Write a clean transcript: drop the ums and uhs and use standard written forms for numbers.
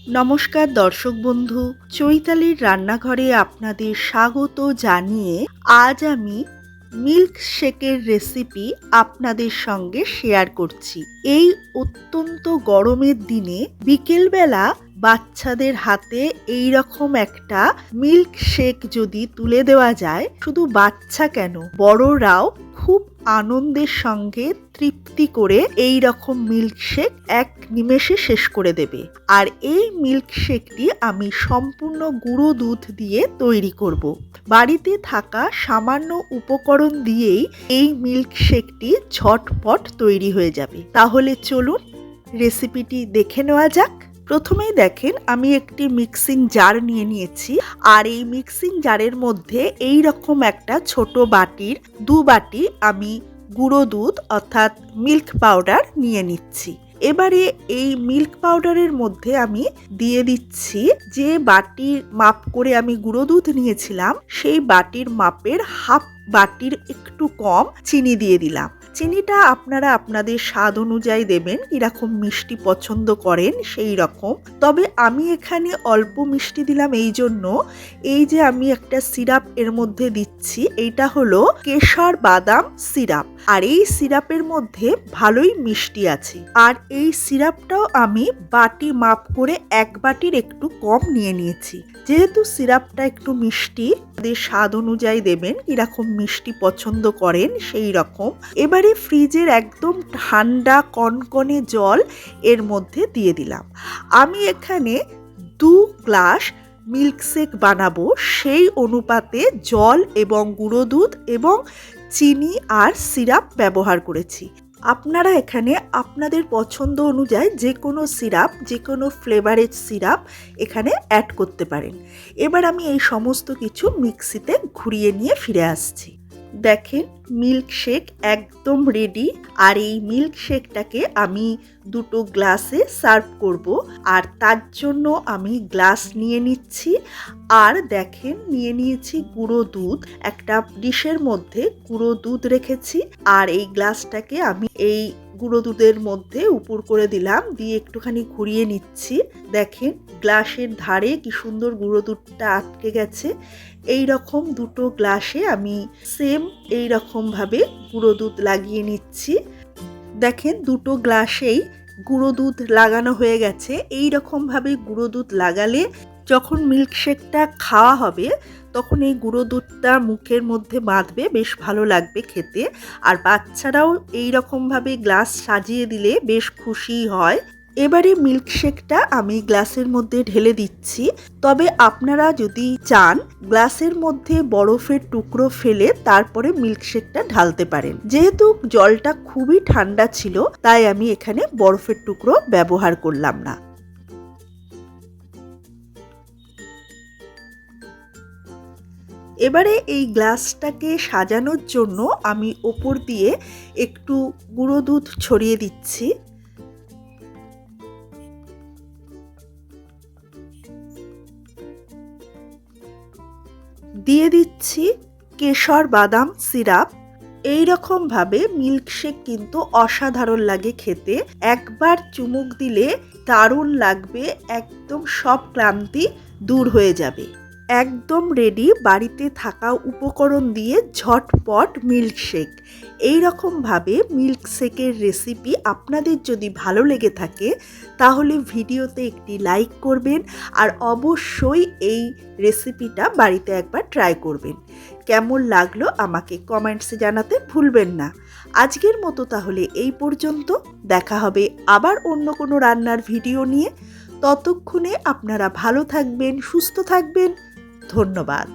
নমস্কার দর্শক বন্ধু, চৈতালির রান্নাঘরে আপনাদের স্বাগত জানিয়ে আজ আমি মিল্ক শেকের রেসিপি আপনাদের সঙ্গে শেয়ার করছি। এই অত্যন্ত গরমের দিনে বিকেলবেলা বাচ্চাদের হাতে এই রকম একটা মিল্ক শেক যদি তুলে দেওয়া যায়, শুধু বাচ্চা কেন বড়রাও খুব আনন্দের সঙ্গে তৃপ্তি করে এই রকম মিল্ক শেক এক নিমেষে শেষ করে দেবে। আর এই মিল্ক শেকটি আমি সম্পূর্ণ গুঁড়ো দুধ দিয়ে তৈরি করব। বাড়িতে থাকা সামান্য উপকরণ দিয়েই এই মিল্ক শেকটি ঝটপট তৈরি হয়ে যাবে। তাহলে চলুন রেসিপিটি দেখে নেওয়া যাক। প্রথমেই দেখেন আমি একটি মিক্সিং জার নিয়ে নিয়েছি, আর এই মিক্সিং জারের মধ্যে এই রকম একটা ছোট বাটির 2 বাটি আমি গুঁড়ো দুধ অর্থাৎ মিল্ক পাউডার নিয়ে নিচ্ছি। এবারে এই মিল্ক পাউডারের মধ্যে আমি দিয়ে দিচ্ছি যে বাটির মাপ করে আমি গুঁড়ো দুধ নিয়েছিলাম, সেই বাটির মাপের হাফ বাটির একটু কম চিনি দিয়ে দিলাম। চিনিটা আপনারা আপনাদের স্বাদ অনুযায়ী দেবেন, কিরকম মিষ্টি পছন্দ করেন সেই রকম। তবে আমি এখানে অল্প মিষ্টি দিলাম এই জন্য, এই যে আমি একটা সিরাপ এর মধ্যে দিচ্ছি, এইটা হলো কেশর বাদাম সিরাপ, আর এই সিরাপের মধ্যে ভালোই মিষ্টি আছে। আর এই সিরাপটাও আমি বাটি মাপ করে 1 বাটির একটু কম নিয়ে নিয়েছি। যেহেতু সিরাপটা একটু মিষ্টি, আপনাদের স্বাদ অনুযায়ী দেবেন, কিরকম মিষ্টি পছন্দ করেন সেই রকম। এবারে ফ্রিজের একদম ঠান্ডা কনকনে জল এর মধ্যে দিয়ে দিলাম। আমি এখানে 2 গ্লাস মিল্কশেক বানাবো, সেই অনুপাতে জল এবং গুঁড়ো দুধ এবং চিনি আর সিরাপ ব্যবহার করেছি। আপনারা এখানে আপনাদের পছন্দ অনুযায়ী যে কোনো সিরাপ, যে কোনো ফ্লেভারের সিরাপ এখানে অ্যাড করতে পারেন। এবার আমি এই সমস্ত কিছু মিক্সিতে ঘুরিয়ে নিয়ে ফিরে আসছি। দেখেন মিল্ক শেক একদম রেডি। আর এই মিল্ক শেকটাকে আমি 2 গ্লাসে সার্ভ করব, আর তার জন্য আমি গ্লাস নিয়ে নিচ্ছি। আর দেখেন নিয়ে নিয়েছি গুঁড়ো দুধ, একটা ডিশের মধ্যে গুঁড়ো দুধ রেখেছি, আর এই গ্লাসটাকে আমি এই গুঁড়ো দুধের মধ্যে উপর করে দিলাম, দিয়ে একটুখানি ঘুরিয়ে নিচ্ছি। দেখেন গ্লাসের ধারে কি সুন্দর গুঁড়ো দুধটা আটকে গেছে। এই রকম 2 গ্লাসে আমি সেম এই রকম ভাবে গুঁড়ো দুধ লাগিয়ে নিচ্ছি। দেখেন 2 গ্লাসেই গুঁড়ো দুধ লাগানো হয়ে গেছে। এই রকম ভাবে গুঁড়ো দুধ লাগালে যখন মিল্কশেকটা খাওয়া হবে তখন এই গুঁড়ো দুধটা মুখের মধ্যে বাঁধবে, বেশ ভালো লাগবে খেতে। আর বাচ্চারাও এই রকম ভাবে গ্লাস সাজিয়ে দিলে বেশ খুশি হয়। এবারে মিল্কশেকটা আমি গ্লাসের মধ্যে ঢেলে দিচ্ছি। তবে আপনারা যদি চান গ্লাসের মধ্যে বরফের টুকরো ফেলে তারপরে মিল্কশেকটা ঢালতে পারেন। যেহেতু জলটা খুবই ঠান্ডা ছিল, তাই আমি এখানে বরফের টুকরো ব্যবহার করলাম না। এবারে এই গ্লাসটাকে সাজানোর জন্য আমি ওপর দিয়ে একটু গুঁড়ো দুধ ছড়িয়ে দিচ্ছি। দিয়ে দিচ্ছি কেশর বাদাম সিরাপ। এই রকম ভাবে মিল্কশেক কিন্তু অসাধারণ লাগে খেতে। একবার চুমুক দিলে দারুণ লাগবে, একদম সব ক্লান্তি দূর হয়ে যাবে। একদম রেডি বাড়িতে থাকা উপকরণ দিয়ে ঝটপট মিল্কশেক। এই রকম ভাবে মিল্কশেকের রেসিপি আপনাদের যদি ভালো লেগে থাকে তাহলে ভিডিওতে একটি লাইক করবেন, আর অবশ্যই এই রেসিপিটা বাড়িতে একবার ট্রাই করবেন। কেমন লাগলো আমাকে কমেন্টসে জানাতে ভুলবেন না। আজকের মতো তাহলে এই পর্যন্ত, দেখা হবে আবার অন্য কোনো রান্নার ভিডিও নিয়ে। ততক্ষণে আপনারা ভালো থাকবেন, সুস্থ থাকবেন। ধন্যবাদ।